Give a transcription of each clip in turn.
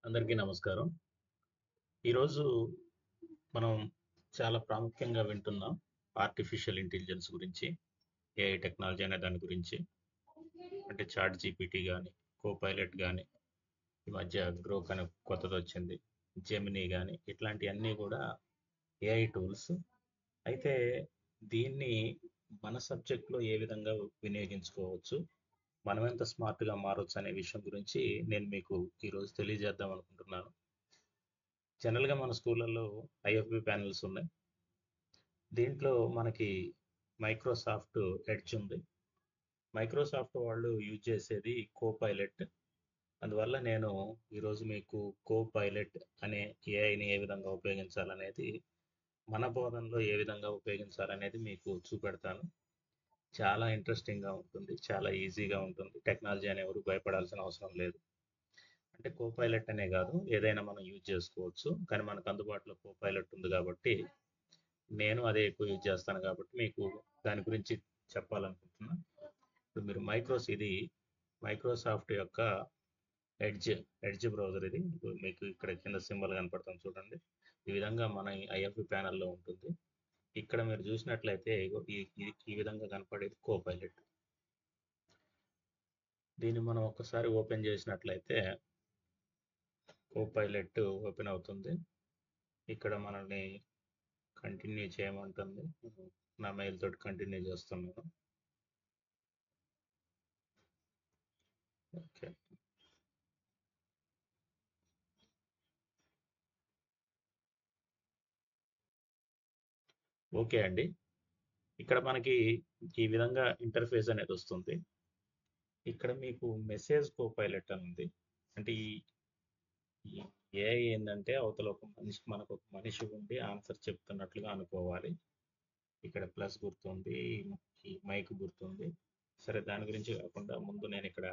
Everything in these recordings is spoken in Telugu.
అందరికీ నమస్కారం. ఈరోజు మనం చాలా ప్రాముఖ్యంగా వింటున్నాం ఆర్టిఫిషియల్ ఇంటెలిజెన్స్ గురించి, ఏఐ టెక్నాలజీ అనే దాని గురించి. అంటే చాట్ జీపీటీ గానీ, కోపైలట్ గానీ, ఈ మధ్య గ్రోక్ అనే కొత్తదొచ్చింది. జెమినీ గానీ, ఇట్లాంటియన్నీ కూడా ఏఐ టూల్స్. అయితే దీన్ని మన సబ్జెక్ట్‌లో ఏ విధంగా వినియోగించుకోవచ్చు, మనం ఎంత స్మార్ట్‌గా మారొచ్చు అనే విషయం గురించి నేను మీకు ఈరోజు తెలియజేద్దాం అనుకుంటున్నాను. జనరల్‌గా మన స్కూళ్ళల్లో ఐఎఫ్‌బి ప్యానెల్స్ ఉన్నాయి. దీంట్లో మనకి మైక్రోసాఫ్ట్ ఎడ్జ్ ఉంది. మైక్రోసాఫ్ట్ వాళ్ళు యూజ్ చేసేది కోపైలట్. అందువల్ల నేను ఈరోజు మీకు కోపైలట్ అనే ఏఐని ఏ విధంగా ఉపయోగించాలనేది, మన బోధనలో ఏ విధంగా ఉపయోగించాలనేది మీకు చూపెడతాను. చాలా ఇంట్రెస్టింగ్‌గా ఉంటుంది. చాలా ఈజీగా ఉంటుంది. టెక్నాలజీ అని ఎవరు భయపడాల్సిన అవసరం లేదు. అంటే కోపైలట్ అనే కాదు, ఏదైనా మనం యూజ్ చేసుకోవచ్చు. కానీ మనకు అందుబాటులో కోపైలట్ ఉంది కాబట్టి నేను అదే ఎక్కువ యూజ్ చేస్తాను కాబట్టి మీకు దాని గురించి చెప్పాలనుకుంటున్నా. ఇప్పుడు మీరు ఇది మైక్రోసాఫ్ట్ యొక్క ఎడ్జ్ ఎడ్జ్ బ్రౌజర్. ఇది ఇప్పుడు మీకు ఇక్కడ కింద సింబల్ కనపడుతుంది చూడండి. ఈ విధంగా మన ఐఎఫ్బి ప్యానెల్లో ఉంటుంది. ఇక్కడ మీరు చూసినట్లయితే ఇగో ఈ విధంగా కనపడేది కోపైలట్. దీన్ని మనం ఒక్కసారి ఓపెన్ చేసినట్లయితే కోపైలట్ ఓపెన్ అవుతుంది. ఇక్కడ మనల్ని కంటిన్యూ చేయమంటుంది. నా మెయిల్ తోటి కంటిన్యూ చేస్తున్నాను. ఓకే. ఓకే అండి. ఇక్కడ మనకి ఈ విధంగా ఇంటర్ఫేస్ అనేది వస్తుంది. ఇక్కడ మీకు మెసేజ్ కోపైలట్ అని ఉంది. అంటే ఈ ఏఐ ఏంటంటే అవతల ఒక మనిషి, మనకు ఒక మనిషి ఉండి ఆన్సర్ చెప్తున్నట్లుగా అనుకోవాలి. ఇక్కడ ప్లస్ గుర్తుంది, ఈ మైక్ గుర్తుంది. సరే, దాని గురించి కాకుండా ముందు నేను ఇక్కడ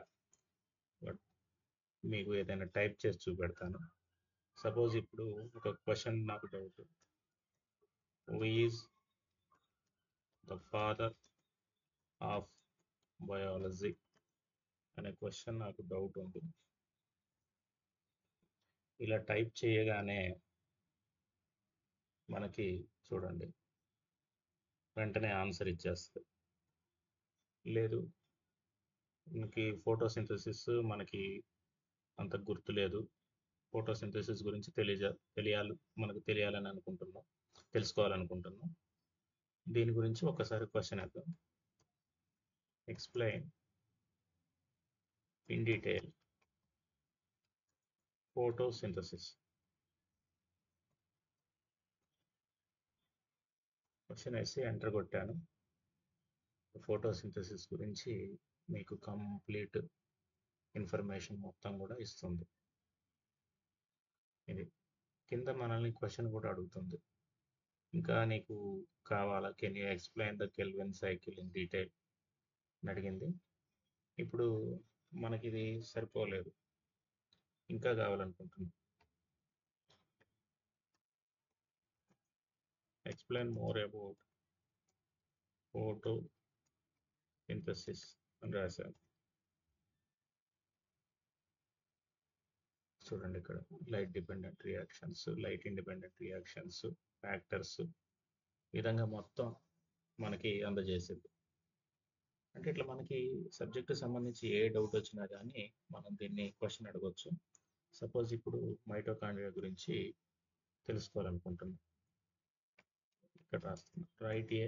మీకు ఏదైనా టైప్ చేసి చూపెడతాను. సపోజ్ ఇప్పుడు ఒక క్వశ్చన్ నాకు doubt, who is the father of biology అనే క్వశ్చన్ నాకు డౌట్ ఉంది. ఇలా టైప్ చేయగానే మనకి చూడండి వెంటనే ఆన్సర్ ఇచ్చేస్తుంది. లేదు, మనకి ఫోటోసింథసిస్ మనకి అంత గుర్తు లేదు, ఫోటోసింథసిస్ గురించి మనకు తెలియాలని అనుకుంటున్నాం, తెలుసుకోవాలనుకుంటున్నాం. దీని గురించి ఒకసారి క్వశ్చన్ వేద్దాం. Explain in detail photosynthesis. Question వేసి ఎంటర్ కొట్టాను. ఫోటోసింథసిస్ గురించి మీకు కంప్లీట్ ఇన్ఫర్మేషన్ మొత్తం కూడా ఇస్తుంది. ఇది కింద మనల్ని క్వశ్చన్ కూడా అడుగుతుంది. ఇంకా నీకు కావాలా, can you explain the Calvin cycle in detail అని అడిగింది. ఇప్పుడు మనకి ఇది సరిపోలేదు, ఇంకా కావాలనుకుంటున్నాం. Explain more about photosynthesis అని రాశాను. చూడండి ఇక్కడ light dependent reactions, light independent reactions, factors, ఈ విధంగా మొత్తం మనకి అందజేసేది. అంటే ఇట్లా మనకి సబ్జెక్ట్ సంబంధించి ఏ డౌట్ వచ్చినా కానీ మనం దీన్ని క్వశ్చన్ అడగవచ్చు. సపోజ్ ఇప్పుడు మైటోకాండ్రియా గురించి తెలుసుకోవాలనుకుంటున్నాం. ఇక్కడ రాస్తున్నాం, write a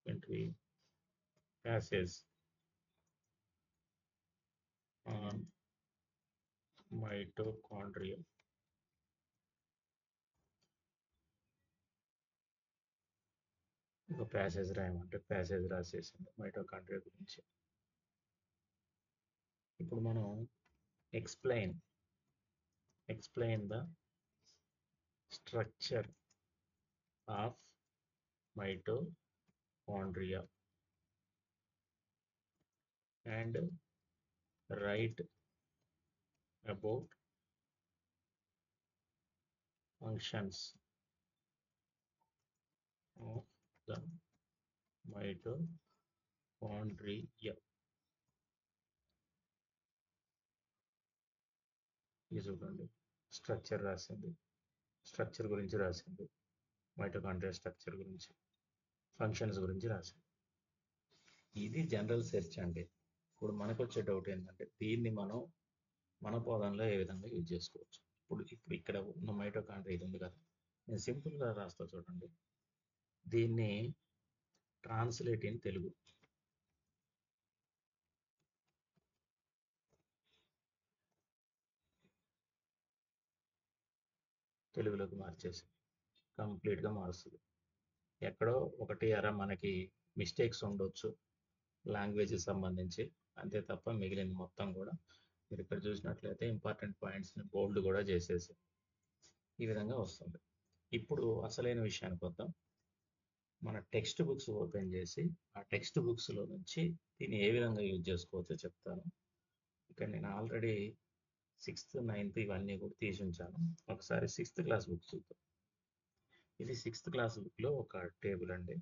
entry passage on mitochondria. ఒక ప్యాసేజ్ రాయమంటే ప్యాసేజ్ రాసేసింది మైటోకాండ్రియా గురించి. ఇప్పుడు మనం explain the structure of mitochondria and write about functions of the mitochondria. ఇది చూడండి, స్ట్రక్చర్ రాసింది, స్ట్రక్చర్ గురించి రాసింది, మైటోకాండ్రియా స్ట్రక్చర్ గురించి, ఫంక్షన్స్ గురించి రాసింది. ఇది జనరల్ సెర్చ్ అండి. ఇప్పుడు మనకు వచ్చే డౌట్ ఏంటంటే దీన్ని మనం మన పోదంలో ఏ విధంగా యూజ్ చేసుకోవచ్చు. ఇప్పుడు ఇక్కడ ఉన్న మైటోకాండ్రియా ఇది ఉంది కదా, నేను సింపుల్గా రాస్తా చూడండి. దీన్ని ట్రాన్స్లేట్ ఇన్ తెలుగు, తెలుగులోకి మార్చేసి కంప్లీట్గా మారుస్తుంది. ఎక్కడో ఒకటి అర మనకి మిస్టేక్స్ ఉండొచ్చు లాంగ్వేజ్ సంబంధించి, అంతే తప్ప మిగిలిన మొత్తం కూడా మీరు ఇక్కడ చూసినట్లయితే ఇంపార్టెంట్ పాయింట్స్ని బోల్డ్ కూడా చేసేసి ఈ విధంగా వస్తుంది. ఇప్పుడు అసలైన విషయానికి వద్దాం. మన టెక్స్ట్ బుక్స్ ఓపెన్ చేసి ఆ టెక్స్ట్ బుక్స్లో నుంచి దీన్ని ఏ విధంగా యూజ్ చేసుకోవచ్చో చెప్తాను. ఇక్కడ నేను ఆల్రెడీ 6th 9th ఇవన్నీ కూడా తీసి ఉంచాను. ఒకసారి 6th క్లాస్ బుక్ చూద్దాం. ఇది 6th క్లాస్ బుక్లో ఒక టేబుల్ అండి,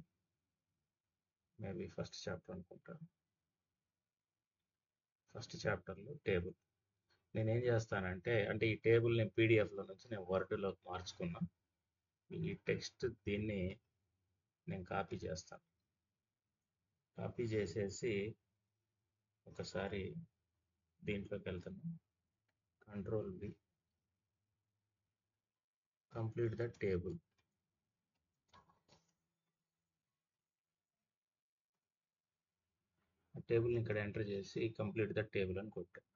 మేబీ ఫస్ట్ చాప్టర్ అనుకుంటా. ఫస్ట్ చాప్టర్లో టేబుల్ నేనేం చేస్తానంటే, అంటే ఈ టేబుల్ నేను పీడిఎఫ్లో నుంచి నేను వర్డ్లోకి మార్చుకున్నా. ఈ టెక్స్ట్ దీన్ని నేను కాపీ చేస్తాను. కాపీ చేసేసి ఒకసారి దీంట్లోకి వెళ్తాను, control V, complete the table. టేబుల్ని ఇక్కడ ఎంటర్ చేసి కంప్లీట్ ద టేబుల్ అని కొట్టాను.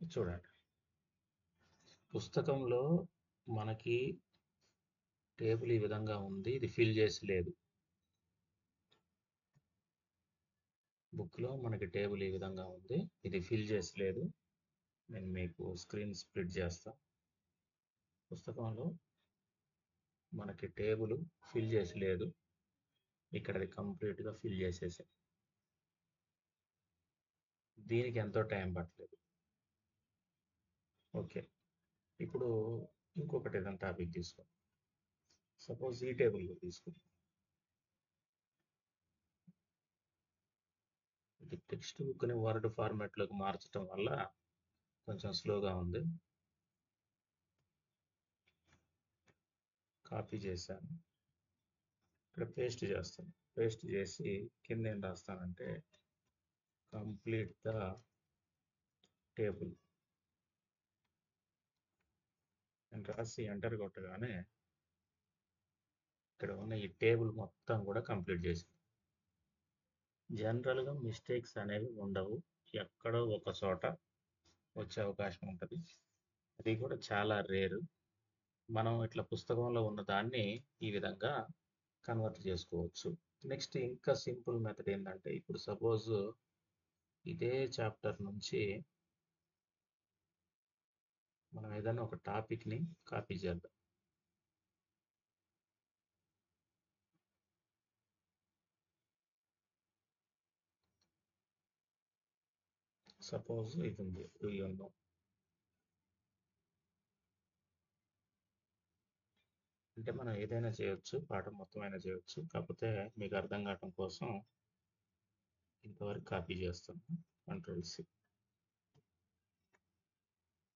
చూడండి, పుస్తకంలో మనకి టేబుల్ ఈ విధంగా ఉంది, ఇది ఫిల్ చేసి లేదు. బుక్లో మనకి టేబుల్ ఈ విధంగా ఉంది, ఇది ఫిల్ చేసి లేదు. నేను మీకు స్క్రీన్ స్ప్లిట్ చేస్తా. పుస్తకంలో మనకి టేబుల్ ఫిల్ చేసి లేదు, ఇక్కడ అది కంప్లీట్గా ఫిల్ చేసేసి, దీనికి ఎంతో టైం పట్టలేదు. ఓకే, ఇప్పుడు ఇంకొకటి ఏదైనా టాపిక్ తీసుకో. సపోజ్ ఈ టేబుల్ తీసుకో. ఇది టెక్స్ట్ బుక్ని వర్డ్ ఫార్మాట్లోకి మార్చడం వల్ల కొంచెం స్లోగా ఉంది. కాపీ చేశాను, ఇక్కడ పేస్ట్ చేస్తాను. పేస్ట్ చేసి కింద ఏం రాస్తానంటే కంప్లీట్ ద టేబుల్ అని రాసి ఎంటర్ కొట్టగానే ఇక్కడ ఉన్న ఈ టేబుల్ మొత్తం కూడా కంప్లీట్ చేసింది. జనరల్గా మిస్టేక్స్ అనేవి ఉండవు, ఎక్కడో ఒక చోట వచ్చే అవకాశం ఉంటుంది, అది కూడా చాలా రేరు. మనం ఇట్లా పుస్తకంలో ఉన్న దాన్ని ఈ విధంగా కన్వర్ట్ చేసుకోవచ్చు. నెక్స్ట్ ఇంకా సింపుల్ మెథడ్ ఏంటంటే, ఇప్పుడు సపోజ్ ఇదే చాప్టర్ నుంచి మనం ఏదైనా ఒక టాపిక్ని కాపీ చేద్దాం. సపోజ్ ఇది ఉంది, యుఎన్ఓ. అంటే మనం ఏదైనా చేయొచ్చు, పాఠం మొత్తం అయినా చేయొచ్చు, కాకపోతే మీకు అర్థం కావటం కోసం ఇంతవరకు కాపీ చేస్తాను. కంట్రోల్ సి,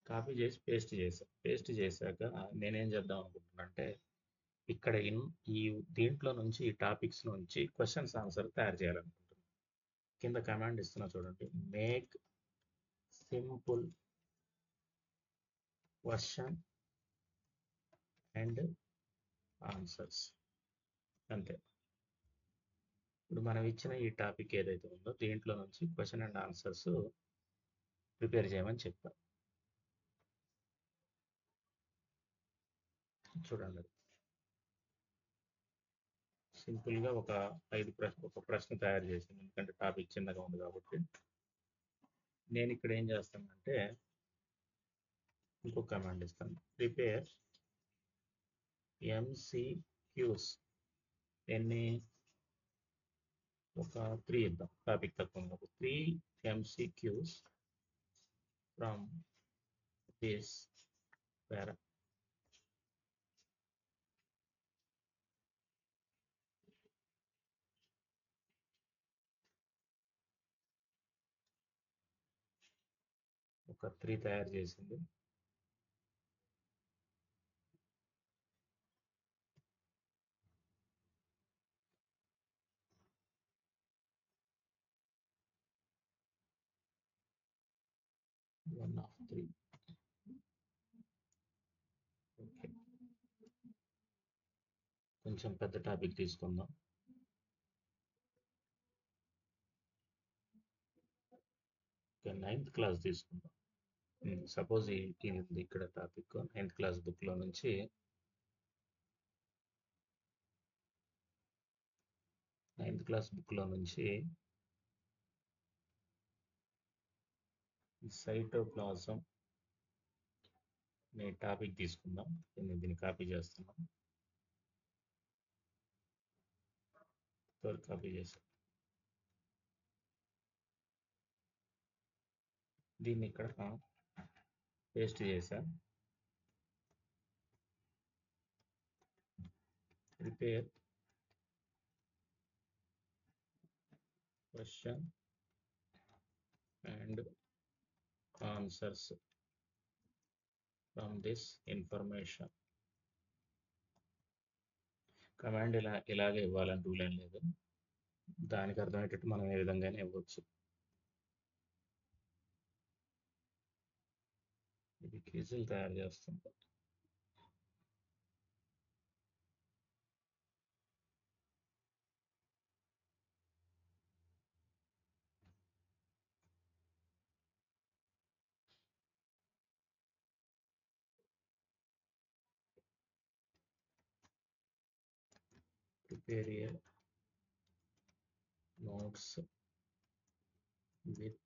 కాపీ చేసి పేస్ట్ చేశాను. పేస్ట్ చేశాక నేనేం చేద్దాం అనుకుంటున్నానంటే, ఇక్కడ ఈ దీంట్లో నుంచి ఈ టాపిక్స్ నుంచి క్వశ్చన్స్ ఆన్సర్ తయారు చేయాలనుకుంటున్నాను. కింద కమాండ్ ఇస్తున్నా చూడండి, make simple question and answers. అంతే. ఇప్పుడు మనం ఇచ్చిన ఈ టాపిక్ ఏదైతే ఉందో దీంట్లో నుంచి క్వశ్చన్ అండ్ ఆన్సర్స్ ప్రిపేర్ చేయమని చెప్పాను. చూడండి, సింపుల్గా ఒక ప్రశ్న తయారు చేసింది, ఎందుకంటే టాపిక్ చిన్నగా ఉంది కాబట్టి. నేను ఇక్కడ ఏం చేస్తానంటే ఇంకొక కమాండ్ ఇస్తాను, ప్రిపేర్ ఎంసీక్యూస్. ఎన్ని? ఒక 3 ఇద్దాం, టాపిక్ తక్కువ ఉంది. 3 ఎంసీక్యూస్ ఫ్రమ్ దిస్ పారా. ఒక 3 తయారు చేసింది. One of 3. ఓకే, కొంచెం పెద్ద టాపిక్ తీసుకుందాం. ఓకే, 9th క్లాస్ తీసుకుందాం. సపోజ్ ఇక్కడ టాపిక్ 9th క్లాస్ బుక్లో నుంచి 9th క్లాస్ బుక్లో నుంచి సైటోప్లాజం అనే టాపిక్ తీసుకుందాం. నేను దీన్ని కాపీ చేస్తున్నాం. కాపీ చేసాం. దీన్ని ఇక్కడ పేస్ట్ చేసా. Prepare question and answers from this information. Command ఇలాగే ఇవ్వాలని రూల్ ఏం లేదు. దానికి అర్థమయ్యేటట్టు మనం ఏ విధంగానే ఇవ్వచ్చు. ఇది క్విజులు తయారు చేస్తుంది. Prepare a notes with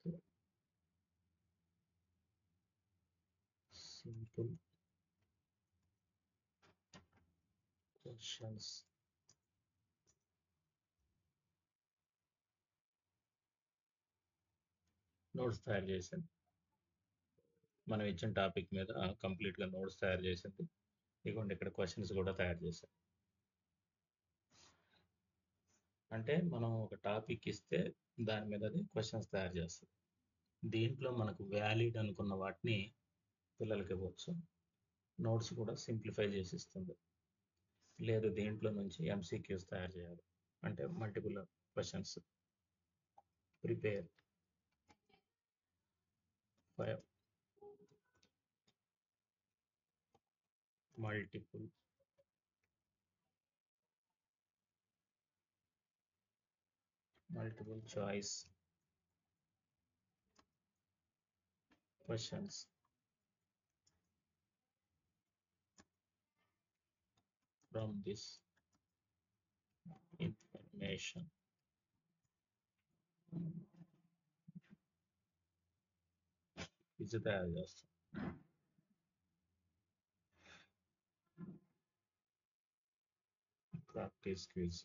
simple questions. Notes తయారు చేసింది. మనం ఇచ్చిన టాపిక్ మీద కంప్లీట్గా నోట్స్ తయారు చేసింది. ఇదిగోండి ఇక్కడ క్వశ్చన్స్ కూడా తయారు చేశాం. అంటే మనం ఒక టాపిక్ ఇస్తే దాని మీద అది క్వశ్చన్స్ తయారు చేస్తుంది. దీంట్లో మనకు వ్యాలిడ్ అనుకున్న వాటిని పిల్లలకి ఇవ్వచ్చు. నోట్స్ కూడా సింప్లిఫై చేసి ఇస్తుంది. లేదు దీంట్లో నుంచి ఎంసీక్యూస్ తయారు చేయాలి అంటే multiple questions. Prepare 5 multiple choice questions from this information. ఇది తయారు చేస్తాం. Practice quiz.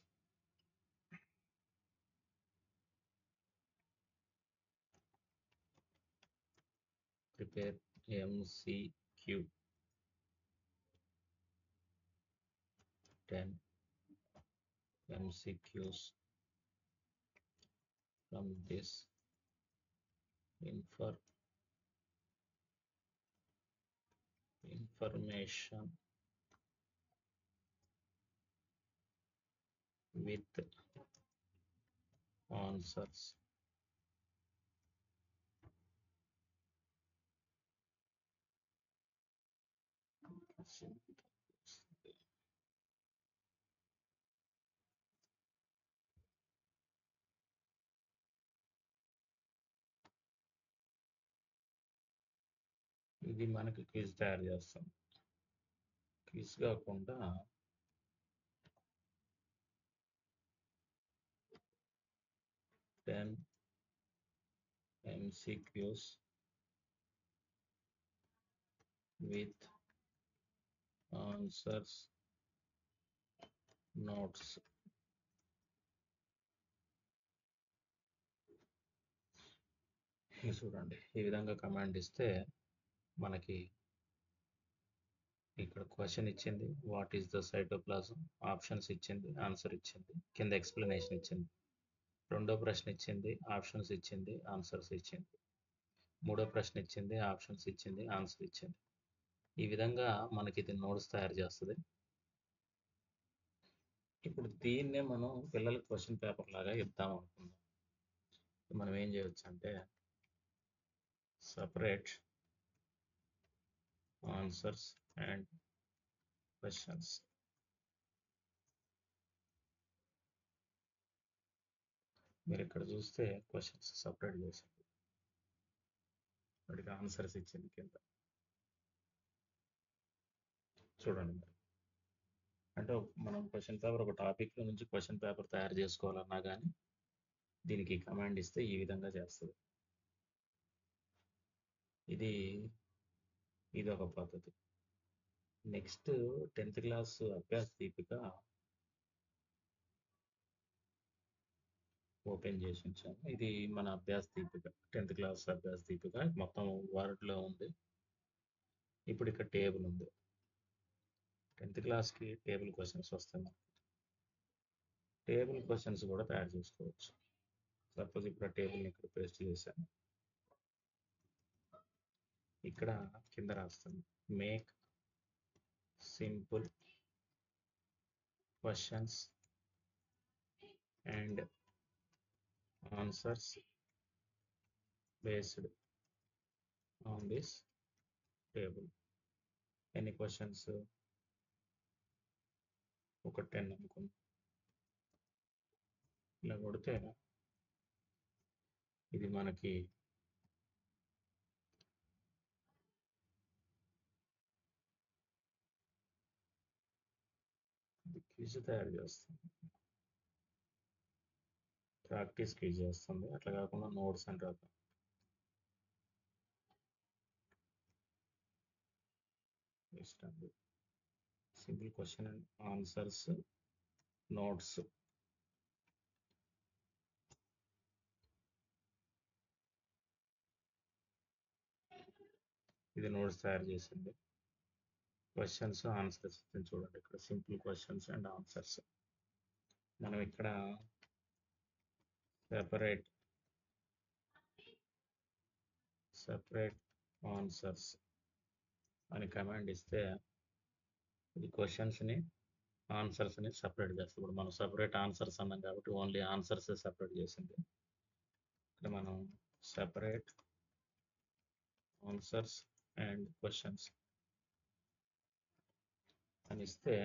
Prepare MCQ 10 MCQs from this information with answers. ఇది మనకి క్విజ్ తయారు చేస్తాం. క్విజ్ కాకుండా 10 MCQs with answers notes. చూడండి, ఈ విధంగా కమాండ్ ఇస్తే మనకి ఇక్కడ క్వశ్చన్ ఇచ్చింది, what is the cytoplasm, options ఇచ్చింది, ఆన్సర్ ఇచ్చింది, కింద ఎక్స్ప్లెనేషన్ ఇచ్చింది, రెండో ప్రశ్న ఇచ్చింది, ఆప్షన్స్ ఇచ్చింది, ఆన్సర్స్ ఇచ్చింది. మూడో ప్రశ్న ఇచ్చింది, ఆప్షన్స్ ఇచ్చింది, ఆన్సర్ ఇచ్చింది. ఈ విధంగా మనకి ఇది నోట్స్ తయారు చేస్తుంది. ఇప్పుడు దీన్నే మనం పిల్లలకి క్వశ్చన్ పేపర్ లాగా ఇద్దాం అనుకుందాం. మనం ఏం చేయొచ్చు అంటే సపరేట్ ఆన్సర్స్ అండ్ క్వశ్చన్స్. మీరు ఇక్కడ చూస్తే క్వశ్చన్స్ సపరేట్ చేశారు, వాటికి ఆన్సర్స్ ఇచ్చింది కింద చూడండి. మరి అంటే మనం క్వశ్చన్ పేపర్ ఒక టాపిక్ నుంచి క్వశ్చన్ పేపర్ తయారు చేసుకోవాలన్నా కానీ దీనికి కమాండ్ ఇస్తే ఈ విధంగా చేస్తుంది. ఇది ఇది ఒక పద్ధతి. నెక్స్ట్ 10th క్లాస్ అభ్యాస దీపిక ఓపెన్ చేసి ఉంచాను. ఇది మన అభ్యాస దీపిక, 10th క్లాస్ అభ్యాస దీపిక మొత్తం వర్డ్లో ఉంది. ఇప్పుడు ఇక్కడ టేబుల్ ఉంది. 10th క్లాస్కి టేబుల్ క్వశ్చన్స్ వస్తాయి. టేబుల్ క్వశ్చన్స్ కూడా తయారు చేసుకోవచ్చు. సపోజ్ ఇప్పుడు ఆ టేబుల్ని ఇక్కడ పేస్ట్ చేశాను. ఇక్కడ కింద రాస్తాను make simple questions and answers based on this table. ఎన్ని క్వశ్చన్స్? ఒక 10 అనుకున్నాం. ఇలా కొడితే ఇది మనకి క్విజ్ తయారు చేస్తుంది, ప్రాక్టీస్ క్విజ్ చేస్తుంది. అట్లా కాకుండా నోట్స్ అని రాద్దాం. Simple question and answers notes. ఇది నోట్స్ తయారు చేసింది. క్వశ్చన్స్ ఆన్సర్స్ చూడండి, ఇక్కడ సింపుల్ క్వశ్చన్స్ అండ్ ఆన్సర్స్. మనం ఇక్కడ సెపరేట్ ఆన్సర్స్ అని కమాండ్ ఇస్తే ఇది క్వశ్చన్స్ని ఆన్సర్స్ని సపరేట్ చేస్తుంది. ఇప్పుడు మనం సపరేట్ ఆన్సర్స్ అన్నాం కాబట్టి ఓన్లీ ఆన్సర్స్ సపరేట్ చేసింది. ఇక్కడ మనం సెపరేట్ ఆన్సర్స్ అండ్ క్వశ్చన్స్ అని ఇస్తే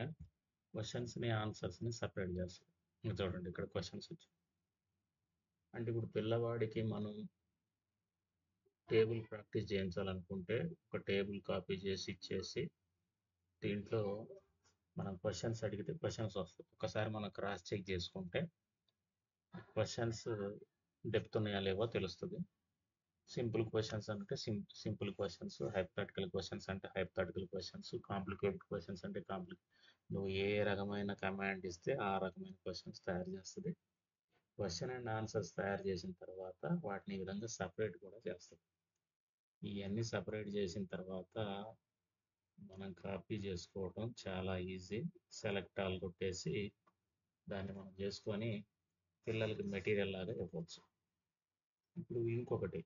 క్వశ్చన్స్ని ఆన్సర్స్ని సపరేట్ చేస్తుంది. ఇంకా చూడండి ఇక్కడ క్వశ్చన్స్ వచ్చాయి. అంటే ఇప్పుడు పిల్లవాడికి మనం టేబుల్ ప్రాక్టీస్ చేయించాలనుకుంటే ఒక టేబుల్ కాపీ చేసి ఇచ్చేసి దీంట్లో మనం క్వశ్చన్స్ అడిగితే క్వశ్చన్స్ వస్తాయి. ఒకసారి మనం క్రాస్ చెక్ చేసుకుంటే క్వశ్చన్స్ డెప్త్ ఉన్నాయా లేవో తెలుస్తుంది. సింపుల్ క్వశ్చన్స్ అంటే సింపుల్ క్వశ్చన్స్, హైపోథెటికల్ క్వశ్చన్స్ అంటే హైపోథెటికల్ క్వశ్చన్స్, కాంప్లికేటెడ్ క్వశ్చన్స్ అంటే నువ్వు ఏ రకమైన కమాండ్ ఇస్తే ఆ రకమైన క్వశ్చన్స్ తయారు చేస్తుంది. క్వశ్చన్ అండ్ ఆన్సర్స్ తయారు చేసిన తర్వాత వాటిని ఈ విధంగా సపరేట్ కూడా చేస్తుంది. ఇవన్నీ సపరేట్ చేసిన తర్వాత మనం కాపీ చేసుకోవడం చాలా ఈజీ. సెలెక్ట్ ఆల్ కొట్టేసి దాన్ని మనం చేసుకొని పిల్లలకి మెటీరియల్ లాగా ఇవ్వచ్చు. ఇప్పుడు ఇంకొకటి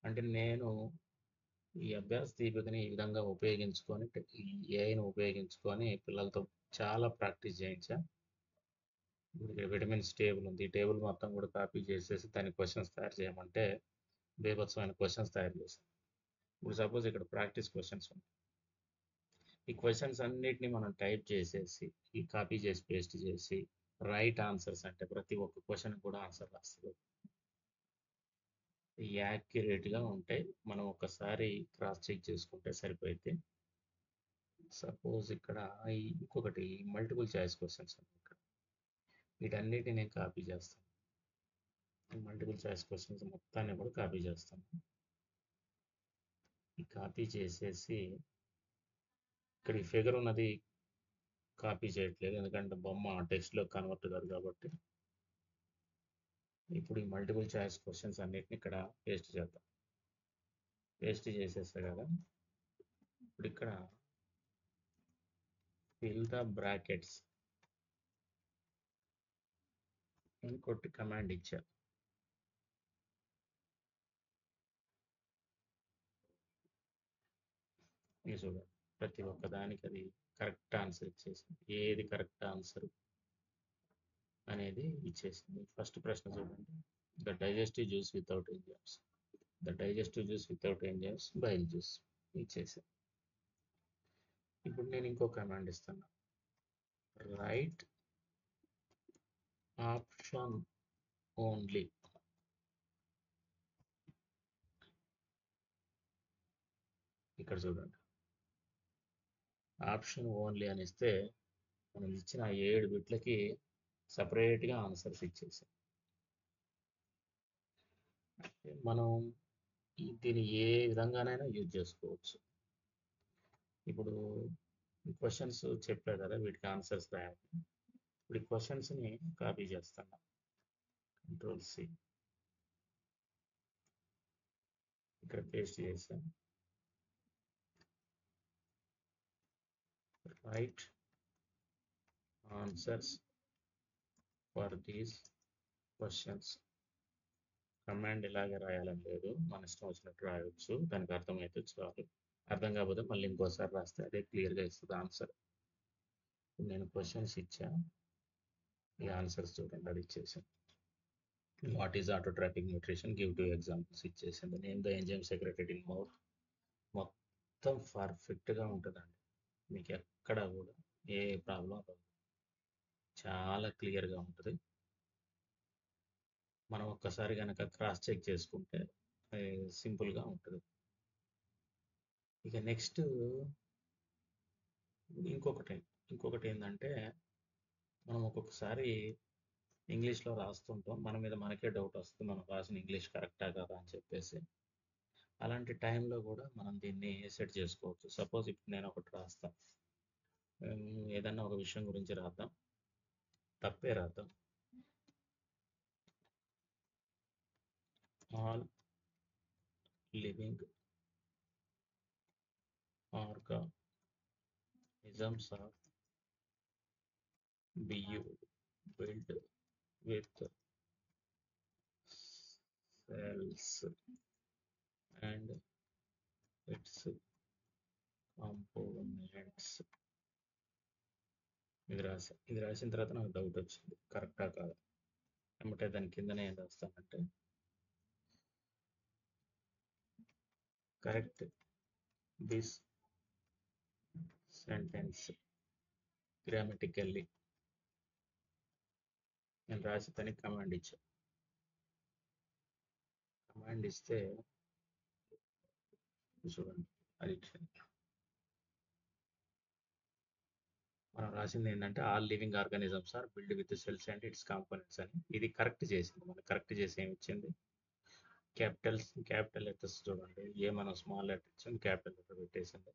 అంటే నేను ఈ అభ్యాస దీపికని ఈ విధంగా ఉపయోగించుకొని ఏఐని ఉపయోగించుకొని పిల్లలతో చాలా ప్రాక్టీస్ చేయించా. విటమిన్స్ టేబుల్ ఉంది. ఈ టేబుల్ మొత్తం కూడా కాపీ చేసేసి దాని క్వశ్చన్స్ తయారు చేయమంటే బీభత్సమైన క్వశ్చన్స్ తయారు చేశాను. ఇప్పుడు సపోజ్ ఇక్కడ ప్రాక్టీస్ క్వశ్చన్స్ ఉన్నాయి. ఈ క్వశ్చన్స్ అన్నిటిని మనం టైప్ చేసేసి ఈ కాపీ చేసి పేస్ట్ చేసి రైట్ ఆన్సర్స్ అంటే ప్రతి ఒక్క క్వశ్చన్ కూడా ఆన్సర్ రాస్తుంది. యాక్యురేట్గా ఉంటాయి. మనం ఒకసారి క్రాస్ చెక్ చేసుకుంటే సరిపోయింది. సపోజ్ ఇక్కడ ఇంకొకటి మల్టిపుల్ చాయిస్ క్వశ్చన్స్ ఇక్కడ వీటన్నిటిని నేను కాపీ చేస్తాను. మల్టిపుల్ చాయిస్ క్వశ్చన్స్ మొత్తాన్ని కూడా కాపీ చేస్తాను. ఈ కాపీ చేసేసి ఇక్కడ ఈ ఫిగర్ ఉన్నది కాపీ చేయట్లేదు, ఎందుకంటే బొమ్మ టెక్స్ట్లో కన్వర్ట్ కాదు కాబట్టి. ఇప్పుడు ఈ మల్టిపుల్ చాయిస్ క్వశ్చన్స్ అన్నిటిని ఇక్కడ పేస్ట్ చేద్దాం. పేస్ట్ చేసేస్తా కదా. ఇప్పుడు ఇక్కడ ఫిల్ ద బ్రాకెట్స్ ఇంకోటి కమాండ్ ఇచ్చా. ఇది చూడండి, ప్రతి ఒక్క దానికి అది కరెక్ట్ ఆన్సర్ ఇచ్చేసింది. ఏది కరెక్ట్ ఆన్సర్ అనేది ఇచ్చేసింది. ఫస్ట్ ప్రశ్న చూడండి, the digestive juice without enzymes. The digestive juice without enzymes bile juice ఇచ్చేసాను. ఇప్పుడు నేను ఇంకో కమాండ్ ఇస్తాను, రైట్ ఆప్షన్ ఓన్లీ. ఇక్కడ చూడండి, ఆప్షన్ ఓన్లీ అని ఇస్తే మనం ఇచ్చిన 7 బిట్లకి సపరేట్గా ఆన్సర్స్ ఇచ్చేసాం. మనం దీన్ని ఏ విధంగానైనా యూజ్ చేసుకోవచ్చు. ఇప్పుడు క్వశ్చన్స్ చెప్పా కదా, వీటికి ఆన్సర్స్ రాయాలి. ఇప్పుడు ఈ క్వశ్చన్స్ని కాపీ చేస్తాను, Ctrl+C, ఇక్కడ పేస్ట్ చేశాను. Right answers for these questions. Command ఇలాగే రాయాలని లేదు, మన ఇష్టం వచ్చినట్టు రాయవచ్చు, దానికి అర్థమైతే చాలు. అర్థం కాకపోతే మళ్ళీ ఇంకోసారి రాస్తే అదే క్లియర్గా ఇస్తుంది ఆన్సర్. నేను క్వశ్చన్స్ ఇచ్చా, ఈ ఆన్సర్స్ చూడండి, అది ఇచ్చేసాను. What is autotrophic nutrition, give 2 examples ఇచ్చేసింది. Name the enzyme secreted in mouth. మొత్తం పర్ఫెక్ట్గా ఉంటుందండి, మీకు ఎక్కడ కూడా ఏ ప్రాబ్లం రాదు, చాలా క్లియర్గా ఉంటుంది. మనం ఒక్కసారి కనుక క్రాస్ చెక్ చేసుకుంటే సింపుల్గా ఉంటుంది. ఇక నెక్స్ట్ ఇంకొకటి ఏంటంటే, మనం ఒక్కొక్కసారి ఇంగ్లీష్లో రాస్తుంటాం, మన మీద మనకే డౌట్ వస్తుంది, మనం రాసిన ఇంగ్లీష్ కరెక్టా కదా అని చెప్పేసి. అలాంటి టైంలో కూడా మనం దీన్ని సెట్ చేసుకోవచ్చు. సపోజ్ ఇప్పుడు నేను ఒకటి రాస్తాను, ఏదన్నా ఒక విషయం గురించి రాద్దాం, తప్పే రాద్దాం. All living organisms are built with cells and its components. ఇది రాసిన తర్వాత నాకు డౌట్ వచ్చింది, కరెక్టా కాదా. ఏమంటే దాని కిందనే ఏం రాస్తానంటే, కరెక్ట్ దిస్ సెంటెన్స్ గ్రామటికల్లీ. నేను రాసి దానికి కమాండ్ ఇచ్చా. కమాండ్ ఇస్తే చూడండి, అది మనం రాసింది ఏంటంటే, all living organisms are build with cells and its components అని. ఇది కరెక్ట్ చేసింది, మనం కరెక్ట్ చేసి ఏమి ఇచ్చింది, క్యాపిటల్ లెటర్స్ చూడండి, ఏ మనం స్మాల్ లెటర్ ఇచ్చింది, క్యాపిటల్ లెటర్ పెట్టేసింది.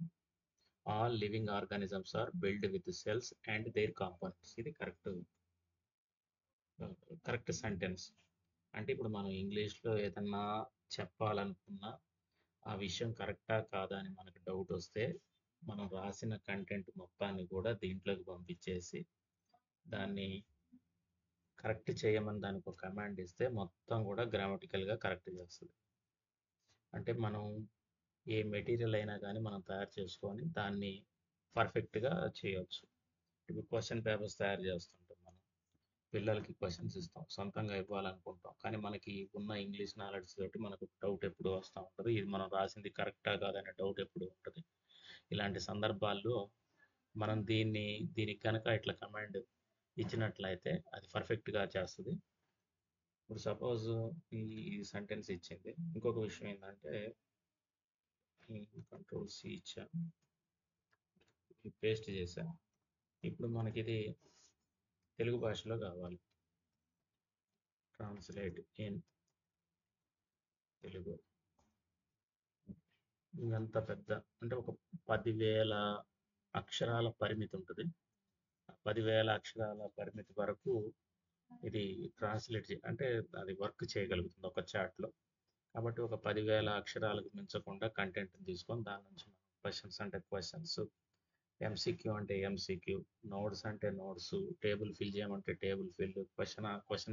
All living organisms are build with cells and their components. ఇది కరెక్ట్ సెంటెన్స్. అంటే ఇప్పుడు మనం ఇంగ్లీష్లో ఏదన్నా చెప్పాలనుకున్నా, ఆ విషయం కరెక్టా కాదా అని మనకు డౌట్ వస్తే, మనం రాసిన కంటెంట్ మొత్తాన్ని కూడా దీంట్లోకి పంపించేసి దాన్ని కరెక్ట్ చేయమని దానికి ఒక కమాండ్ ఇస్తే మొత్తం కూడా గ్రామటికల్గా కరెక్ట్ చేస్తుంది. అంటే మనం ఏ మెటీరియల్ అయినా కానీ మనం తయారు చేసుకొని దాన్ని పర్ఫెక్ట్గా చేయవచ్చు. ఇప్పుడు క్వశ్చన్ పేపర్స్ తయారు చేస్తుంటాం, మనం పిల్లలకి క్వశ్చన్స్ ఇస్తాం, సొంతంగా ఇవ్వాలనుకుంటాం, కానీ మనకి ఉన్న ఇంగ్లీష్ నాలెడ్జ్ తోటి మనకు డౌట్ ఎప్పుడు వస్తూ ఉంటుంది, ఇది మనం రాసింది కరెక్టా కాదనే డౌట్ ఎప్పుడు ఉంటుంది. ఇలాంటి సందర్భాల్లో మనం దీనికి కనుక ఇట్లా కమాండ్ ఇచ్చినట్లయితే అది పర్ఫెక్ట్గా చేస్తుంది. ఇప్పుడు సపోజ్ ఈ సెంటెన్స్ ఇచ్చింది. ఇంకొక విషయం ఏంటంటే, Ctrl+C ఇచ్చాను, పేస్ట్ చేశాను. ఇప్పుడు మనకి ఇది తెలుగు భాషలో కావాలి, ట్రాన్స్లేట్ ఇన్ తెలుగు. ఇంత పెద్ద, అంటే ఒక 10,000 అక్షరాల పరిమితి ఉంటుంది. 10,000 అక్షరాల పరిమితి వరకు ఇది ట్రాన్స్లేట్ అంటే అది వర్క్ చేయగలుగుతుంది ఒక చాట్లో. కాబట్టి ఒక 10,000 అక్షరాలకు మించకుండా కంటెంట్ తీసుకొని దాని నుంచి క్వశ్చన్స్ అంటే క్వశ్చన్స్, ఎంసీక్యూ అంటే ఎంసీక్యూ, నోట్స్ అంటే నోట్స్, టేబుల్ ఫిల్ చేయమంటే table fill, question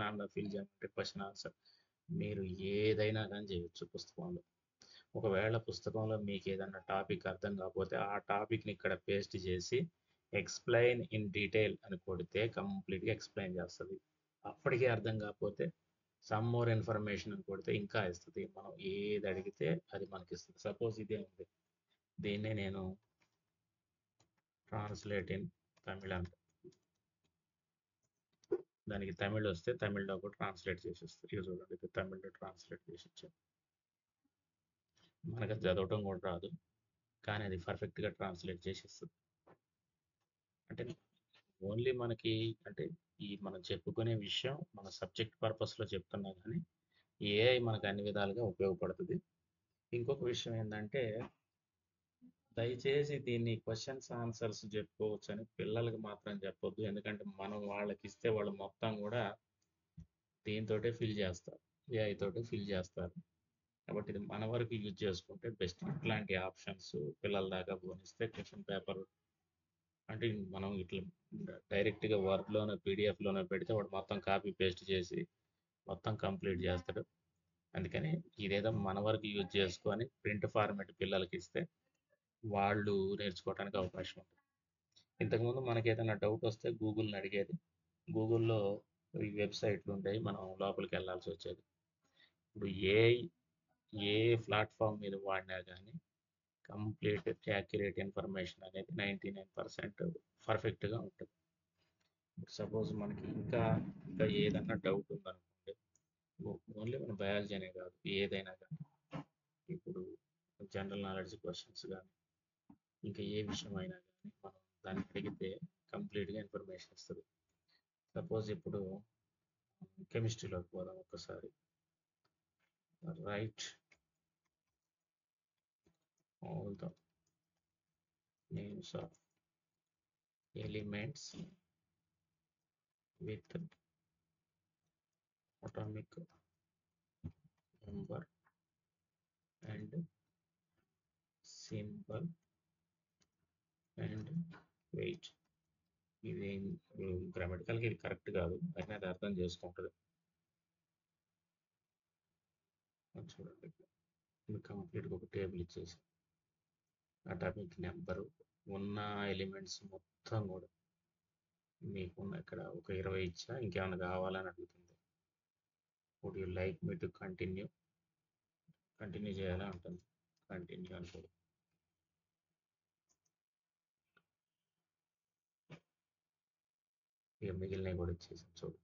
answer fill చేయమంటే క్వశ్చన్ ఆన్సర్, మీరు ఏదైనా కానీ చేయొచ్చు పుస్తకంలో. ఒకవేళ పుస్తకంలో మీకు ఏదన్నా టాపిక్ అర్థం కాకపోతే ఆ టాపిక్ని ఇక్కడ పేస్ట్ చేసి ఎక్స్ప్లెయిన్ ఇన్ డీటెయిల్ అని కొడితే కంప్లీట్గా ఎక్స్ప్లెయిన్ చేస్తుంది. అప్పటికీ అర్థం కాకపోతే సమ్ మోర్ ఇన్ఫర్మేషన్ అని కొడితే ఇంకా ఇస్తుంది. మనం ఏది అడిగితే అది మనకి ఇస్తుంది. సపోజ్ ఇదే ఉంది, దీన్నే నేను ట్రాన్స్లేట్ ఇన్ తమిళ అంట, దానికి తమిళ్ వస్తే తమిళ్లో కూడా ట్రాన్స్లేట్ చేసి వస్తుంది. ఇక చూడండి, ఇది తమిళ్లో ట్రాన్స్లేట్ చేసి ఇచ్చాను. మనకు అది చదవటం కూడా రాదు, కానీ అది పర్ఫెక్ట్గా ట్రాన్స్లేట్ చేసి ఇస్తుంది. అంటే ఓన్లీ మనకి, అంటే ఈ మనం చెప్పుకునే విషయం మన సబ్జెక్ట్ పర్పస్లో చెప్తున్నా కానీ ఏఐ మనకు అన్ని విధాలుగా ఉపయోగపడుతుంది. ఇంకొక విషయం ఏంటంటే, దయచేసి దీన్ని క్వశ్చన్స్ ఆన్సర్స్ చెప్పుకోవచ్చు అని పిల్లలకి మాత్రం చెప్పొద్దు. ఎందుకంటే మనం వాళ్ళకి ఇస్తే వాళ్ళు మొత్తం కూడా దీంతోటే ఫిల్ చేస్తారు, ఏఐ తోటే ఫిల్ చేస్తారు. కాబట్టి ఇది మన వరకు యూజ్ చేసుకుంటే బెస్ట్. ఇట్లాంటి ఆప్షన్స్ పిల్లల దాకా పోనిస్తే క్వశ్చన్ పేపర్ అంటే మనం ఇట్లా డైరెక్ట్గా వర్డ్లోనే పీడిఎఫ్లోనే పెడితే వాడు మొత్తం కాపీ పేస్ట్ చేసి మొత్తం కంప్లీట్ చేస్తాడు. అందుకని ఇదేదో మన వరకు యూజ్ చేసుకొని ప్రింట్ ఫార్మాట్ పిల్లలకి ఇస్తే వాళ్ళు నేర్చుకోవడానికి అవకాశం ఉంటుంది. ఇంతకుముందు మనకి ఏదైనా డౌట్ వస్తే గూగుల్ని అడిగేది, గూగుల్లో ఈ వెబ్సైట్లు ఉంటాయి, మనం లోపలికి వెళ్ళాల్సి వచ్చేది. ఇప్పుడు ఏ ప్లాట్ఫామ్ మీద వాడినా కానీ కంప్లీట్ యాక్యురేట్ ఇన్ఫర్మేషన్ అనేది 99% పర్ఫెక్ట్గా ఉంటుంది. సపోజ్ మనకి ఇంకా ఏదన్నా డౌట్ ఉందనుకోండి, ఓన్లీ మన బయాలజీ అనే కాదు, ఏదైనా కానీ ఇప్పుడు జనరల్ నాలెడ్జ్ క్వశ్చన్స్ కానీ ఇంకా ఏ విషయం అయినా కానీ మనం దాన్ని అడిగితే కంప్లీట్గా ఇన్ఫర్మేషన్ ఇస్తుంది. సపోజ్ ఇప్పుడు కెమిస్ట్రీలోకి పోదాం ఒక్కసారి. Right all the names of elements with atomic number and symbol and weight. ఇది గ్రామటికల్గా ఇది కరెక్ట్ కాదు, అయినా అది అర్థం చేసుకుంటుంది. చూడండి, ఇది కంప్లీట్గా ఒక టేబుల్ ఇచ్చేసి అటామిక్ నెంబరు ఉన్న ఎలిమెంట్స్ మొత్తం కూడా మీకున్న ఇక్కడ ఒక 20 ఇచ్చా, ఇంకేమైనా కావాలని అడుగుతుంది. Would you like me to continue చేయాలి అంటుంది. కంటిన్యూ అనుకోండి. ఇక మిగిలినవి కూడా ఇచ్చేసాం. చూడు,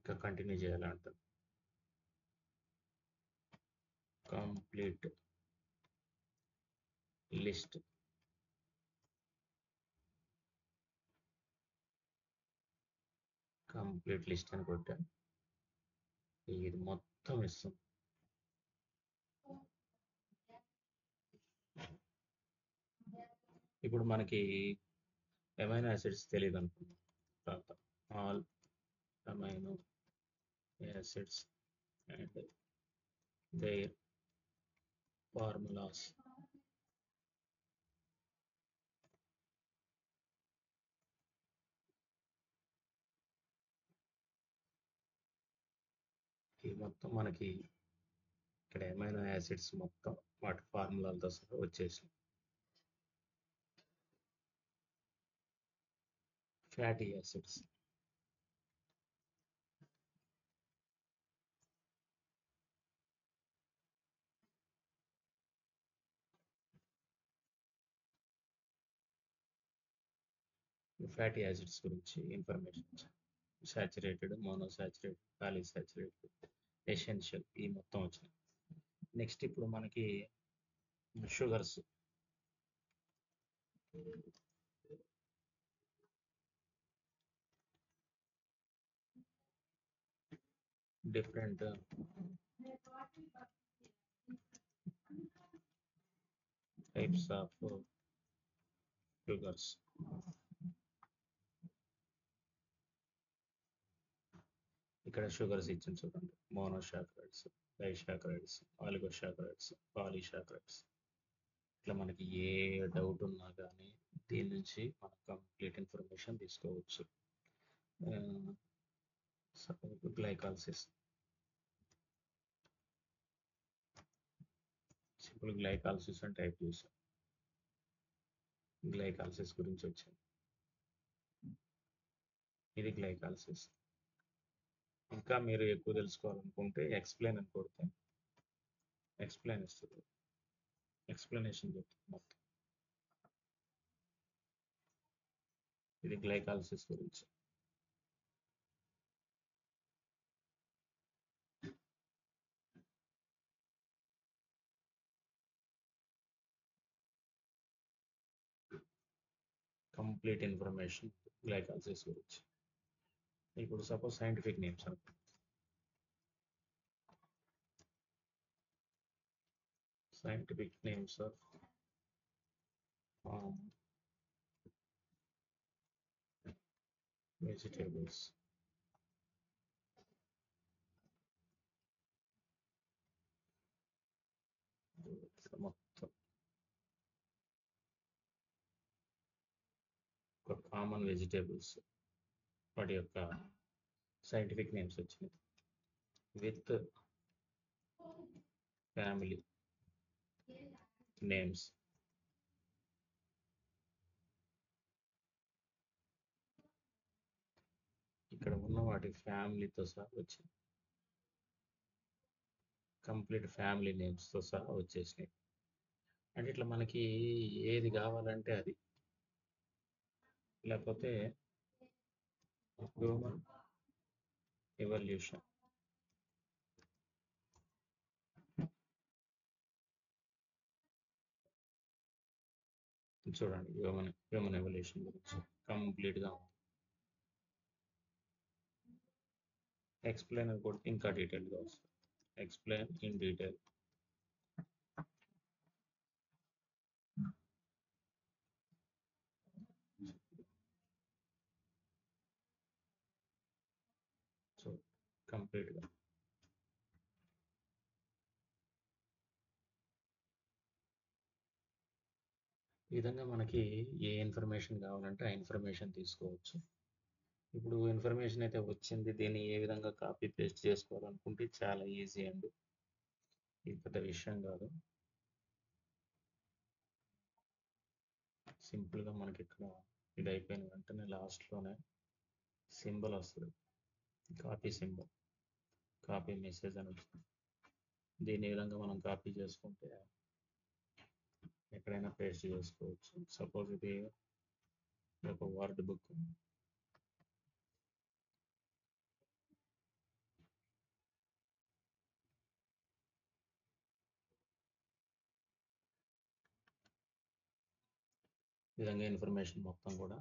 ఇంకా కంటిన్యూ చేయాలి అంటుంది. కంప్లీట్ లిస్ట్ అని కొట్టాను, ఇది మొత్తం ఇస్తుంది. ఇప్పుడు మనకి అమైనో యాసిడ్స్ తెలియదు అనుకుందాం. తర్వాత all amino acids and their formulas. ఇది మొత్తం మనకి ఇక్కడ అమైనో యాసిడ్స్ మొత్తం వాటి ఫార్ములాలతో సహా వచ్చేసింది. ఫ్యాటీ యాసిడ్స్, ఫ్యాటీ యాసిడ్స్ గురించి information, saturated, monosaturated, polysaturated, essential, ఈ మొత్తం వచ్చినాయి. నెక్స్ట్ ఇప్పుడు మనకి sugars, different types of sugars. ఇక్కడ షుగర్స్ ఇచ్చింది చూడండి, మోనోసాకరైడ్స్, డైసాకరైడ్స్, ఆలిగోసాకరైడ్స్, పాలీసాకరైడ్స్. ఇట్లా మనకి ఏ డౌట్ ఉన్నా కానీ దీని నుంచి మనం కంప్లీట్ ఇన్ఫర్మేషన్ తీసుకోవచ్చు. గ్లైకాలసిస్, సింపుల్ గ్లైకాలసిస్ అని టైప్ చేసాం, గ్లైకాలసిస్ గురించి వచ్చింది. ఇది గ్లైకాలసిస్. ఇంకా మీరు ఎక్కువ తెలుసుకోవాలనుకుంటే ఎక్స్ప్లెయిన్ అని కొడితే ఎక్స్ప్లెయిన్ ఇస్తుంది, ఎక్స్ప్లెనేషన్ చెప్తుంది మొత్తం. ఇది గ్లైకాలసిస్ గురించి. కంప్లీట్ ఇన్ఫర్మేషన్ గ్లైకాలసిస్ గురించి. ఇప్పుడు సపోజ్ సైంటిఫిక్ నేమ్స్ అనుకో, సైంటిఫిక్ నేమ్స్ ఆఫ్ వెజిటేబుల్స్. మొత్తం ఒక కామన్ వెజిటేబుల్స్ వాటి యొక్క సైంటిఫిక్ నేమ్స్ వచ్చినాయి విత్ ఫ్యామిలీ నేమ్స్. ఇక్కడ ఉన్న వాటి ఫ్యామిలీతో సహా వచ్చింది, కంప్లీట్ ఫ్యామిలీ నేమ్స్తో సహా వచ్చేసినాయి. అంటే ఇట్లా మనకి ఏది కావాలంటే అది, లేకపోతే హ్యూమన్ ఎవల్యూషన్, చూడండి హ్యూమన్ ఎవల్యూషన్ గురించి కంప్లీట్గా ఉంది. ఎక్స్ప్లెయిన్ అని కూడా ఇంకా డీటెయిల్గా వస్తుంది, ఎక్స్ప్లెయిన్ ఇన్ డీటెయిల్. సో కంప్లీట్గా ఈ విధంగా మనకి ఏ ఇన్ఫర్మేషన్ కావాలంటే ఆ ఇన్ఫర్మేషన్ తీసుకోవచ్చు. ఇప్పుడు ఇన్ఫర్మేషన్ అయితే వచ్చింది, దీన్ని ఏ విధంగా కాపీ పేస్ట్ చేసుకోవాలనుకుంటే చాలా ఈజీ అండి, ఇది పెద్ద విషయం కాదు. సింపుల్గా మనకి ఇక్కడ ఇది అయిపోయిన వెంటనే లాస్ట్లోనే సింబల్ వస్తుంది, కాపీ సింబల్, కాపీ మెసేజ్ అని వస్తుంది. దీని విధంగా మనం కాపీ చేసుకుంటే ఎక్కడైనా పేస్ట్ చేసుకోవచ్చు. సపోజ్ ఇది ఒక వర్డ్ బుక్, ఈ విధంగా ఇన్ఫర్మేషన్ మొత్తం కూడా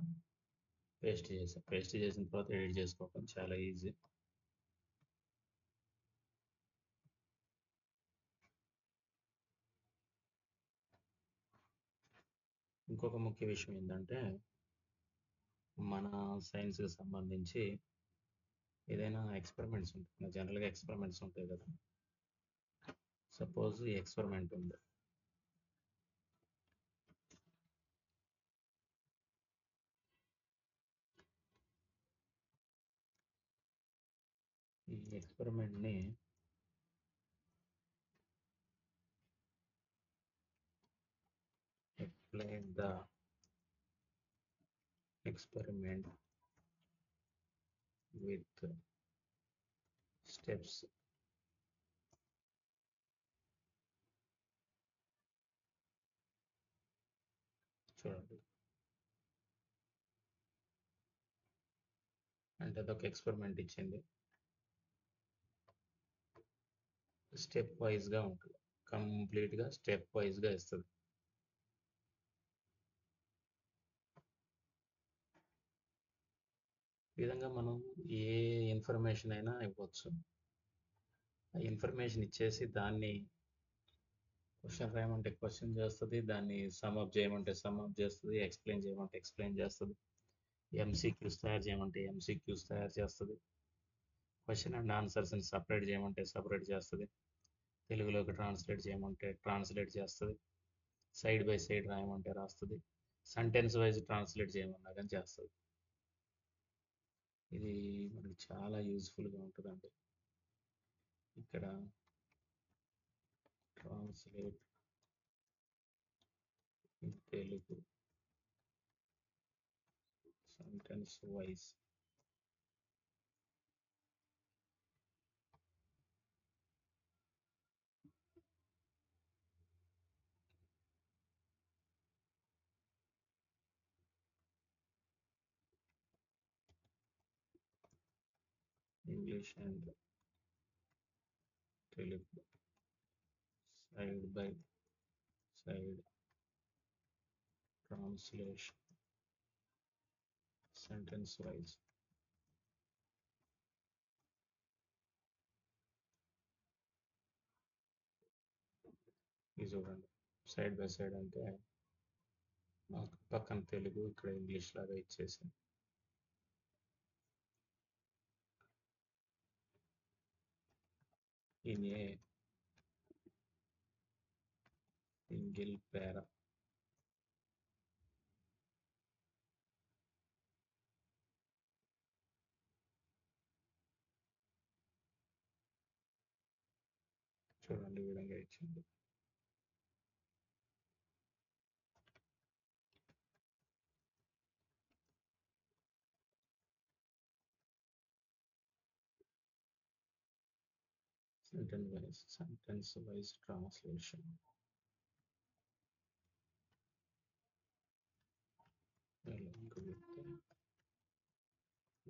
పేస్ట్ చేసిన తర్వాత ఎడిట్ చేసుకోవడం చాలా ఈజీ. ఇంకొక ముఖ్య విషయం ఏంటంటే మన సైన్స్కి సంబంధించి ఏదైనా ఎక్స్పెరిమెంట్స్ ఉంటుంది, జనరల్గా ఎక్స్పెరిమెంట్స్ ఉంటాయి కదా. సపోజ్ ఈ ఎక్స్పెరిమెంట్ ఉంది, ఈ ఎక్స్పెరిమెంట్ని explain the experiment with steps. చూడండి, అంటే అదొక ఎక్స్పెరిమెంట్ ఇచ్చింది, స్టెప్ వైజ్గా ఉంటుంది, కంప్లీట్గా స్టెప్ వైజ్గా ఇస్తుంది. ఈ విధంగా మనం ఏ ఇన్ఫర్మేషన్ అయినా ఇవ్వచ్చు. ఆ ఇన్ఫర్మేషన్ ఇచ్చేసి దాన్ని క్వశ్చన్ రాయమంటే క్వశ్చన్ చేస్తుంది, దాన్ని సమ్అప్ చేయమంటే సమ్అప్ చేస్తుంది, ఎక్స్ప్లెయిన్ చేయమంటే ఎక్స్ప్లెయిన్ చేస్తుంది, ఎంసీక్యూస్ తయారు చేయమంటే ఎంసీక్యూస్ తయారు చేస్తుంది, క్వశ్చన్ అండ్ ఆన్సర్స్ని సపరేట్ చేయమంటే సపరేట్ చేస్తుంది, తెలుగులోకి ట్రాన్స్లేట్ చేయమంటే ట్రాన్స్లేట్ చేస్తుంది, సైడ్ బై సైడ్ రాయమంటే రాస్తుంది, సెంటెన్స్ వైజ్ ట్రాన్స్లేట్ చేయమన్నా కానీ చేస్తుంది. ఇది మనకి ఇది చాలా యూజ్ఫుల్గా ఉంటుందండి. ఇక్కడ translate in Telugu sentence wise English and Telugu side by side translation sentence wise. ఇది చూడండి, సైడ్ బై సైడ్ అంటే పక్కన తెలుగు, ఇక్కడ ఇంగ్లీష్ లాగా ఇచ్చేసింది. ఇన్ ఏ సింగిల్ పేరా చూడండి ఈ విధంగా ఇచ్చింది. sentence wise translation. Along with the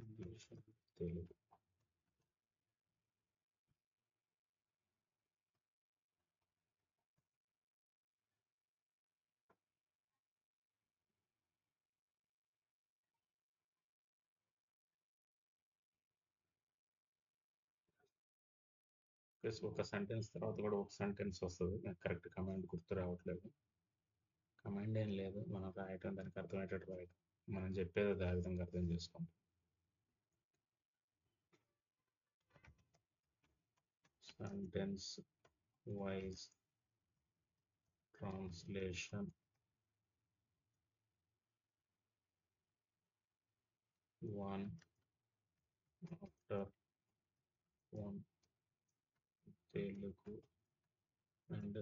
English and Telugu. Plus ఒక సెంటెన్స్ తర్వాత కూడా ఒక సెంటెన్స్ వస్తుంది. నాకు కరెక్ట్ కమాండ్ గుర్తు రావట్లేదు. కమాండ్ ఏం లేదు, మనం రాయటం దానికి అర్థమయ్యేటట్టు రాయటం. మనం చెప్పేది అది ఆ విధంగా అర్థం చేసుకోండి. Sentence wise translation one after one Telugu and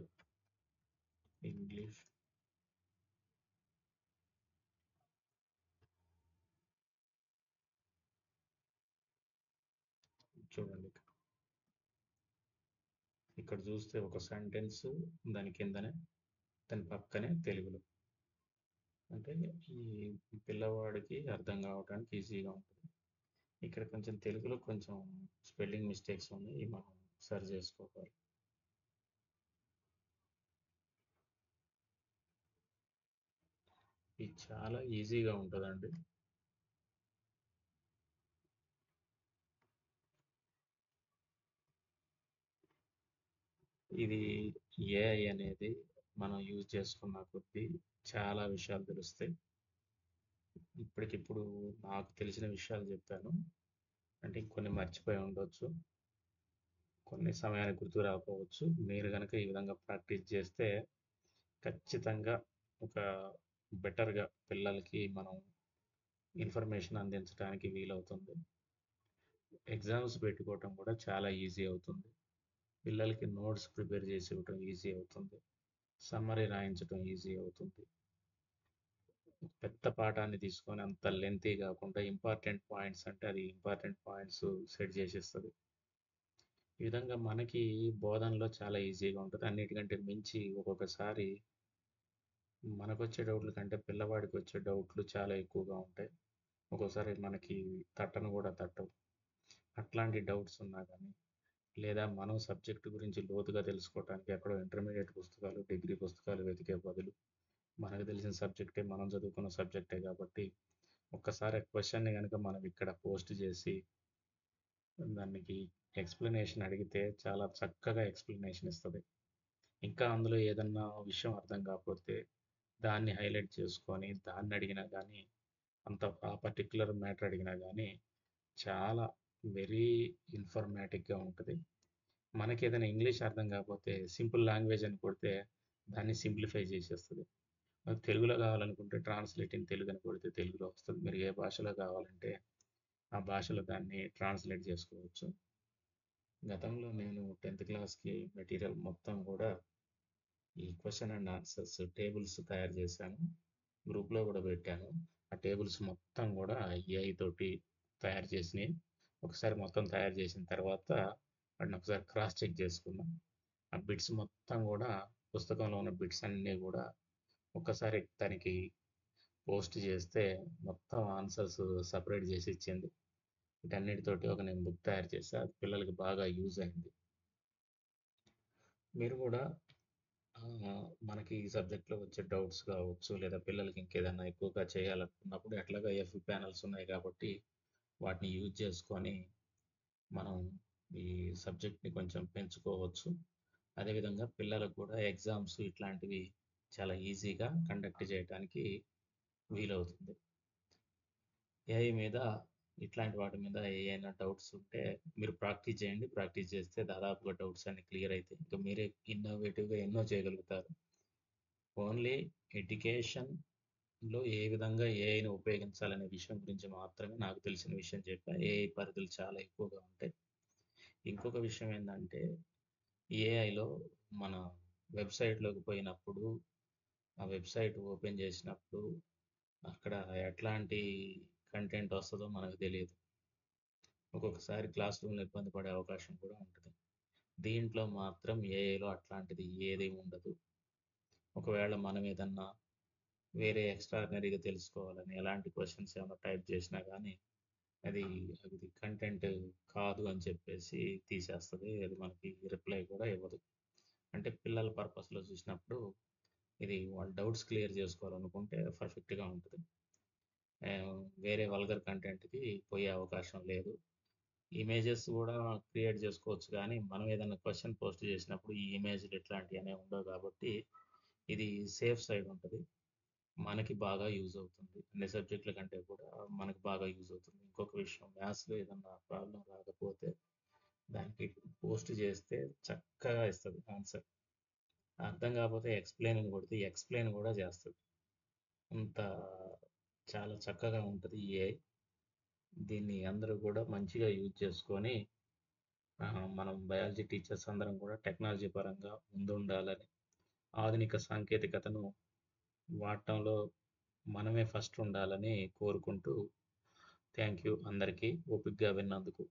English. చూడండి ఇక్కడ చూస్తే ఒక సెంటెన్స్ దాని కిందనే దాని పక్కనే తెలుగులో, అంటే ఈ పిల్లవాడికి అర్థం కావడానికి ఈజీగా ఉంటుంది. ఇక్కడ కొంచెం తెలుగులో కొంచెం స్పెల్లింగ్ మిస్టేక్స్ ఉన్నాయి, మనం సరి చేసుకోవాలి. ఇది చాలా ఈజీగా ఉంటుందండి. ఇది ఏఐ అనేది మనం యూజ్ చేసుకున్న కొద్దీ చాలా విషయాలు తెలుస్తాయి. ఇప్పటికిప్పుడు నాకు తెలిసిన విషయాలు చెప్పాను, అంటే కొన్ని మర్చిపోయి ఉండొచ్చు, కొన్ని సమయానికి గుర్తు రాకపోవచ్చు. మీరు కనుక ఈ విధంగా ప్రాక్టీస్ చేస్తే ఖచ్చితంగా ఒక బెటర్గా పిల్లలకి మనం ఇన్ఫర్మేషన్ అందించడానికి వీలవుతుంది. ఎగ్జామ్స్ పెట్టుకోవటం కూడా చాలా ఈజీ అవుతుంది. పిల్లలకి నోట్స్ ప్రిపేర్ చేసి ఇవ్వటం ఈజీ అవుతుంది. సమ్మరీ రాయించడం ఈజీ అవుతుంది. పెద్ద పాఠాన్ని తీసుకొని అంత లెంతీ కాకుండా ఇంపార్టెంట్ పాయింట్స్ అంటే అది ఇంపార్టెంట్ పాయింట్స్ సెట్ చేసేస్తుంది. ఈ విధంగా మనకి బోధనలో చాలా ఈజీగా ఉంటుంది. అన్నిటికంటే మించి ఒక్కొక్కసారి మనకు వచ్చే డౌట్ల కంటే పిల్లవాడికి వచ్చే డౌట్లు చాలా ఎక్కువగా ఉంటాయి. ఒక్కోసారి మనకి తట్టను కూడా తట్టవు. అట్లాంటి డౌట్స్ ఉన్నా కానీ, లేదా మనం సబ్జెక్టు గురించి లోతుగా తెలుసుకోవడానికి ఎక్కడో ఇంటర్మీడియట్ పుస్తకాలు, డిగ్రీ పుస్తకాలు వెతికే బదులు మనకు తెలిసిన సబ్జెక్టే, మనం చదువుకున్న సబ్జెక్టే కాబట్టి ఒక్కసారి క్వశ్చన్ని కనుక మనం ఇక్కడ పోస్ట్ చేసి దానికి ఎక్స్ప్లెనేషన్ అడిగితే చాలా చక్కగా ఎక్స్ప్లెనేషన్ ఇస్తుంది. ఇంకా అందులో ఏదన్నా విషయం అర్థం కాకపోతే దాన్ని హైలైట్ చేసుకొని దాన్ని అడిగినా కానీ, అంత ఆ పర్టిక్యులర్ మ్యాటర్ అడిగినా కానీ చాలా వెరీ ఇన్ఫర్మేటివ్గా ఉంటుంది. మనకి ఏదైనా ఇంగ్లీష్ అర్థం కాకపోతే సింపుల్ లాంగ్వేజ్ అని కొడితే దాన్ని సింప్లిఫై చేసేస్తుంది. తెలుగులో కావాలనుకుంటే ట్రాన్స్లేట్ ఇన్ తెలుగు అని కొడితే తెలుగులో వస్తుంది. మీరు ఏ భాషలో కావాలంటే ఆ భాషలో దాన్ని ట్రాన్స్లేట్ చేసుకోవచ్చు. గతంలో నేను 10th క్లాస్కి మెటీరియల్ మొత్తం కూడా ఈ క్వశ్చన్ అండ్ ఆన్సర్స్ టేబుల్స్ తయారు చేశాను. గ్రూప్లో కూడా పెట్టాను. ఆ టేబుల్స్ మొత్తం కూడా ఏఐ తోటి తయారు చేసినవి. ఒకసారి మొత్తం తయారు చేసిన తర్వాత వాటిని ఒకసారి క్రాస్ చెక్ చేసుకున్నాం. ఆ బిట్స్ మొత్తం కూడా పుస్తకంలో ఉన్న బిట్స్ అన్నీ కూడా ఒక్కసారి దానికి పోస్ట్ చేస్తే మొత్తం ఆన్సర్స్ సపరేట్ చేసి ఇచ్చింది. వీటన్నిటితోటి ఒక నేను బుక్ తయారు చేశా. అది పిల్లలకి బాగా యూజ్ అయింది. మీరు కూడా మనకి ఈ సబ్జెక్ట్లో వచ్చే డౌట్స్ కావచ్చు, లేదా పిల్లలకి ఇంకేదైనా ఎక్కువగా చేయాలనుకున్నప్పుడు ఎట్లాగా ఎఫ్ ప్యానల్స్ ఉన్నాయి కాబట్టి వాటిని యూజ్ చేసుకొని మనం ఈ సబ్జెక్ట్ని కొంచెం పెంచుకోవచ్చు. అదేవిధంగా పిల్లలకు కూడా ఎగ్జామ్స్ ఇట్లాంటివి చాలా ఈజీగా కండక్ట్ చేయడానికి వీలవుతుంది. ఏఐ మీద ఇట్లాంటి వాటి మీద ఏమైనా డౌట్స్ ఉంటే మీరు ప్రాక్టీస్ చేయండి. ప్రాక్టీస్ చేస్తే దాదాపుగా డౌట్స్ అన్ని క్లియర్ అవుతాయి. ఇంకా మీరే ఇన్నోవేటివ్గా ఎన్నో చేయగలుగుతారు. ఓన్లీ ఎడ్యుకేషన్లో ఏ విధంగా ఏఐని ఉపయోగించాలనే విషయం గురించి మాత్రమే నాకు తెలిసిన విషయం చెప్పా. ఏఐ పరిధులు చాలా ఎక్కువగా ఉంటాయి. ఇంకొక విషయం ఏంటంటే ఏఐలో మన వెబ్సైట్లోకి పోయినప్పుడు ఆ వెబ్సైట్ ఓపెన్ చేసినప్పుడు అక్కడ ఎట్లాంటి కంటెంట్ వస్తుందో మనకు తెలియదు. ఒక్కొక్కసారి క్లాస్ రూమ్లో ఇబ్బంది పడే అవకాశం కూడా ఉంటుంది. దీంట్లో మాత్రం ఏఐలో అట్లాంటిది ఏది ఉండదు. ఒకవేళ మనం ఏదన్నా వేరే ఎక్స్ట్రాడినరీగా తెలుసుకోవాలని ఎలాంటి క్వశ్చన్స్ ఏమైనా టైప్ చేసినా కానీ అది అది కంటెంట్ కాదు అని చెప్పేసి తీసేస్తుంది. అది మనకి రిప్లై కూడా ఇవ్వదు. అంటే పిల్లల పర్పస్లో చూసినప్పుడు ఇది వాళ్ళ డౌట్స్ క్లియర్ చేసుకోవాలనుకుంటే పర్ఫెక్ట్గా ఉంటుంది. వేరే వల్గర్ కంటెంట్కి పోయే అవకాశం లేదు. ఇమేజెస్ కూడా క్రియేట్ చేసుకోవచ్చు, కానీ మనం ఏదైనా క్వశ్చన్ పోస్ట్ చేసినప్పుడు ఈ ఇమేజ్లు ఇట్లాంటివి అనేవి ఉండవు కాబట్టి ఇది సేఫ్ సైడ్ ఉంటుంది. మనకి బాగా యూజ్ అవుతుంది. అన్ని సబ్జెక్టుల కంటే కూడా మనకి బాగా యూజ్ అవుతుంది. ఇంకొక విషయం, మ్యాథ్స్లో ఏదన్నా ప్రాబ్లం రాకపోతే దానికి పోస్ట్ చేస్తే చక్కగా ఇస్తుంది ఆన్సర్. అర్థం కాకపోతే ఎక్స్ప్లెయిన్ అని కొడితే ఎక్స్ప్లెయిన్ కూడా చేస్తుంది. అంత చాలా చక్కగా ఉంటుంది ఈ ఏఐ. దీన్ని అందరూ కూడా మంచిగా యూజ్ చేసుకొని మనం బయాలజీ టీచర్స్ అందరం కూడా టెక్నాలజీ పరంగా ముందుండాలని, ఆధునిక సాంకేతికతను వాడటంలో మనమే ఫస్ట్ ఉండాలని కోరుకుంటూ థ్యాంక్ యూ అందరికీ ఓపికగా విన్నందుకు.